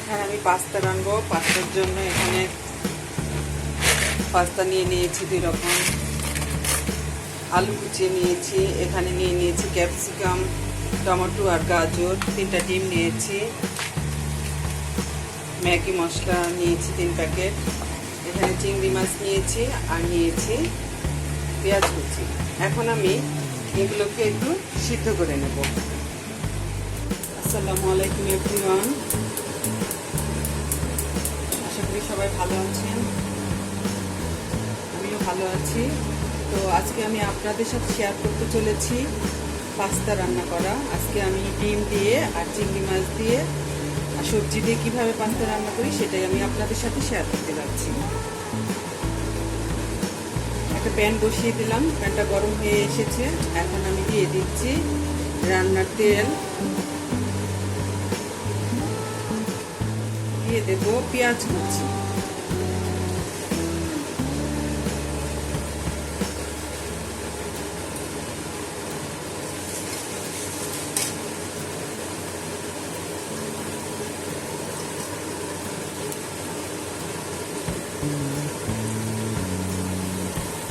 এখানে আমি পাস্তা রানবো। পাস্তার জন্য এখানে পাস্তা নিয়ে নিয়েছি 2 রকম, আলু কুচিয়ে নিয়েছি, এখানে নিয়ে নিয়েছি ক্যাপসিকাম, টমেটো আর গাজর, 3টা ডিম নিয়েছি, ম্যাগি মশলা নিয়েছি 3 প্যাকেট, এখানে চিংড়ি মাছ নিয়েছি আর নিয়েছি পেঁয়াজ কুচি। এখন আমি এগুলোকে একটু সিদ্ধ করে নেব। আসসালামু আলাইকুম এভরিওয়ান, আশা করি সবাই ভালো আছেন, আমিও ভালো আছি। তো আজকে আমি আপনাদের সাথে শেয়ার করতে চলেছি পাস্তা রান্না করা। আজকে আমি ডিম দিয়ে আর চিংড়ি মাছ দিয়ে আর সবজি দিয়ে কীভাবে পাস্তা রান্না করি সেটাই আমি আপনাদের সাথে শেয়ার করতে যাচ্ছি। একটা প্যান বসিয়ে দিলাম, প্যানটা গরম হয়ে এসেছে। এখন আমি দিয়ে দিচ্ছি রান্নার তেল, দিয়ে দেব পেঁয়াজ কুচি,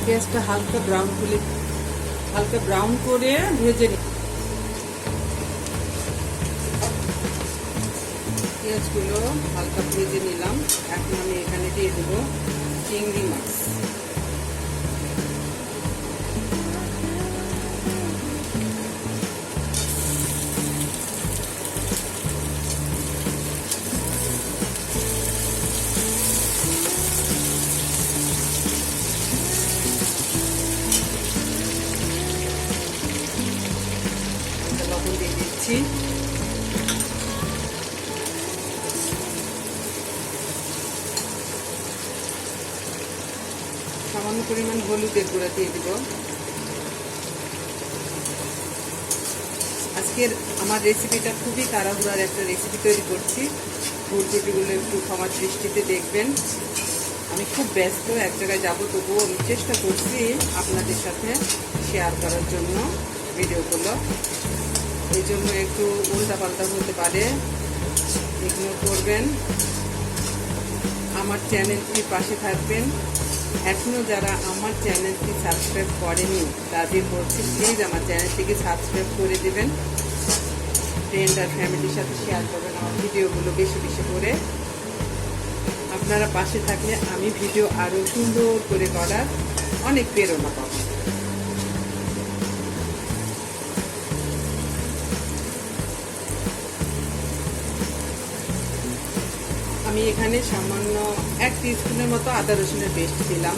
পেঁয়াজটা হালকা ব্রাউন করে ভেজে নিই। পেঁয়াজগুলো হালকা ভেজে নিলাম। এখন আমি এখানে দিয়ে দেবো চিংড়ি মাছ, লবণ দিয়ে দিচ্ছি, সামান্য পরিমাণ হলুদের গুঁড়া দিয়ে দিব। আজকের আমার রেসিপিটা খুবই তাড়াহুড়ার একটা রেসিপি তৈরি করছি, ভুল ত্রুটিগুলো একটু ক্ষমার দৃষ্টিতে দেখবেন। আমি খুব ব্যস্ত, এক জায়গায় যাবো, তবুও আমি চেষ্টা করছি আপনাদের সাথে শেয়ার করার জন্য ভিডিওগুলো। এই জন্য একটু উল্টাপাল্টা হতে পারে, ইগনোর করবেন। আমার চ্যানেলটির পাশে থাকবেন। এখনও যারা আমার চ্যানেলটি সাবস্ক্রাইব করেনি তাদের বলছি, প্লিজ আমার চ্যানেলটিকে সাবস্ক্রাইব করে দেবেন, ফ্রেন্ড আর ফ্যামিলির সাথে শেয়ার করবেন আমার ভিডিওগুলো বেশি বেশি করে। আপনারা পাশে থাকলে আমি ভিডিও আরও সুন্দর করে করার অনেক প্রেরণা পাবো। আমি এখানে সামান্য 1 টিস্পুনের মতো আদা রসুনের পেস্ট দিলাম,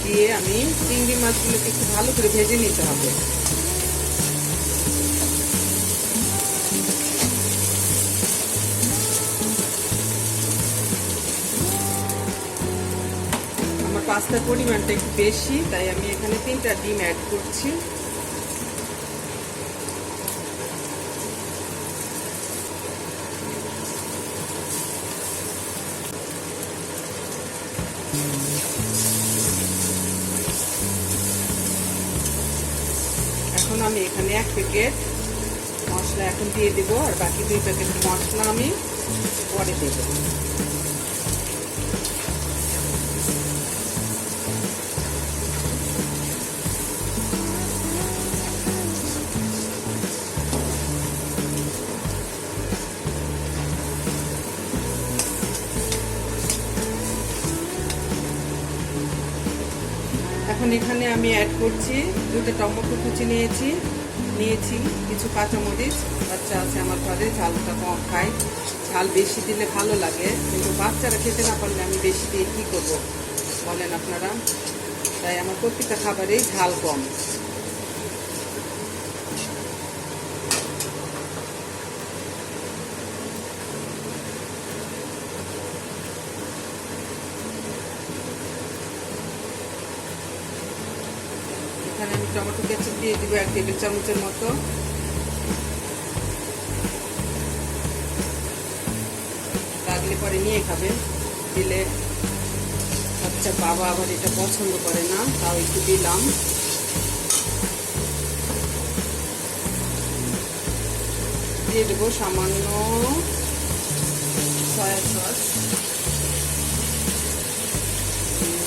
দিয়ে আমি চিংড়ি মাছগুলোকে একটু ভালো করে ভেজে নিতে হবে। আমার পাস্তার পরিমাণটা একটু বেশি, তাই আমি এখানে 3টা ডিম অ্যাড করছি। এখন আমি এখানে 1 প্যাকেট মশলা এখন দিয়ে দেব, আর বাকি 2 প্যাকেট মশলা আমি পরে দেব। এখন এখানে আমি অ্যাড করছি 2টা টমেটো কুচি নিয়েছি কিছু কাঁচামরিচ। বাচ্চা আছে আমার ঘরে, ঝালটা কম খায়, ঝাল বেশি দিলে ভালো লাগে, কিন্তু বাচ্চারা খেতে না পারলে আমি বেশি দিয়ে কী করবো বলেন আপনারা। তাই আমার প্রত্যেকটা খাবারেই ঝাল কম। এখানে আমি টমেটো কেচাপ দিয়ে দিব 1 টেবিল চামচের মতো। লাগলে পরে নিয়ে খাবেন, দিলে বাচ্চা বাবা আবার এটা পছন্দ করে না, তাও একটু দিলাম। দিয়ে দেবো সামান্য সয়া সস।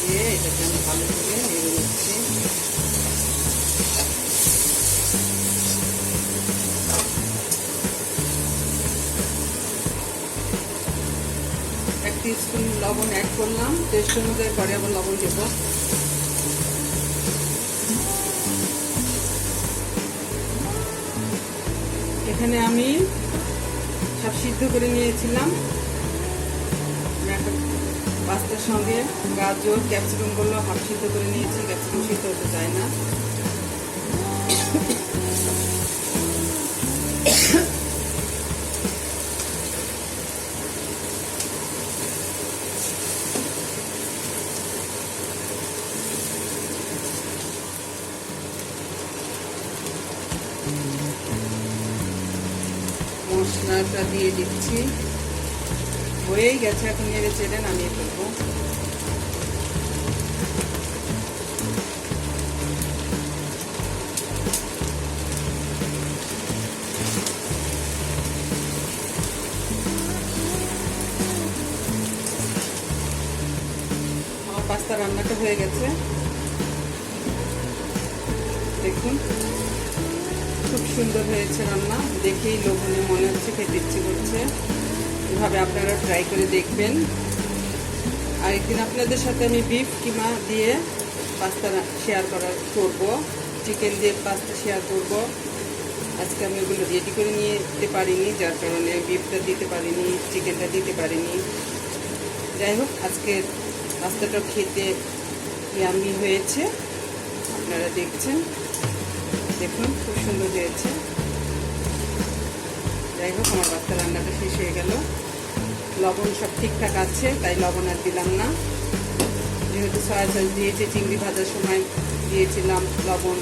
দিয়ে এটাকে আমি ভালো করে নেড়ে নিচ্ছি। টিস্পুন লবণ অ্যাড করলাম, টেস্ট অনুযায়ী পরে আবার লবণ দেবো। এখানে আমি সব সিদ্ধ করে নিয়েছিলাম। পাস্তার সঙ্গে গাজর ক্যাপসিকামগুলো হাফ সিদ্ধ করে নিয়েছি, ক্যাপসিকাম সিদ্ধ হতে চায় না। মশলাটা দিয়ে দিচ্ছি, হয়েই গেছে। এখন নেড়ে চেড়ে নামিয়ে ফেলবো। আমার পাস্তা রান্নাটা হয়ে গেছে, দেখুন খুব সুন্দর হয়েছে রান্না। দেখেই লোভনীয় মনে হচ্ছে, খেতে ইচ্ছে করছে। এভাবে আপনারা ট্রাই করে দেখবেন। আরেকদিন আপনাদের সাথে আমি বিফ কিমা দিয়ে পাস্তা শেয়ার করব, চিকেন দিয়ে পাস্তা শেয়ার করব। আজকে আমি ওগুলো রেডি করে নিয়ে যেতে পারিনি, যার কারণে বিফটা দিতে পারিনি, চিকেনটা দিতে পারিনি। যাই হোক, আজকের পাস্তাটা খেতে ইয়াম্মি হয়েছে, আপনারা দেখছেন। দেখুন খুব সুন্দর হয়েছে। যাই হোক, আমার পাস্তা রান্নাটা শেষ হয়ে গেল। লবণ সব ঠিকঠাক আছে, তাই লবণ আর দিলাম না। যেহেতু সয়া সস দিয়েছি, চিংড়ি ভাজার সময় দিয়েছিলাম লবণ।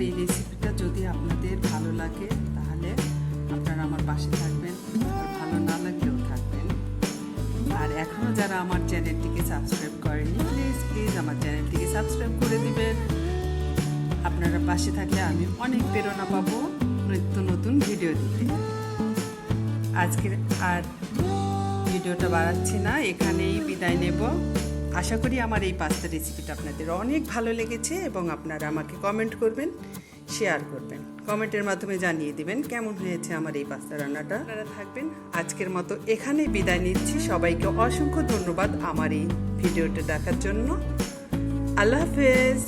এই রেসিপিটা যদি আপনাদের ভালো লাগে তাহলে আপনারা আমার পাশে থাকবেন, আর ভালো না লাগলেও থাকবেন। আর এখনও যারা আমার চ্যানেলটিকে সাবস্ক্রাইব করেনি, প্লিজ আমার চ্যানেলটিকে সাবস্ক্রাইব করে দিবেন। আপনারা পাশে থাকলে আমি অনেক প্রেরণা পাবো নিত্য নতুন ভিডিও দিতে। আজকের আর ভিডিওটা বাড়াচ্ছি না, এখানেই বিদায় নেব। আশা করি আমার এই পাস্তা রেসিপিটা আপনাদের অনেক ভালো লেগেছে এবং আপনারা আমাকে কমেন্ট করবেন, শেয়ার করবেন, কমেন্টের মাধ্যমে জানিয়ে দিবেন কেমন হয়েছে আমার এই পাস্তা রান্নাটা। আপনারা থাকবেন। আজকের মতো এখানেই বিদায় নিচ্ছি। সবাইকে অসংখ্য ধন্যবাদ আমার এই ভিডিওটা দেখার জন্য। আল্লাহ হাফেজ।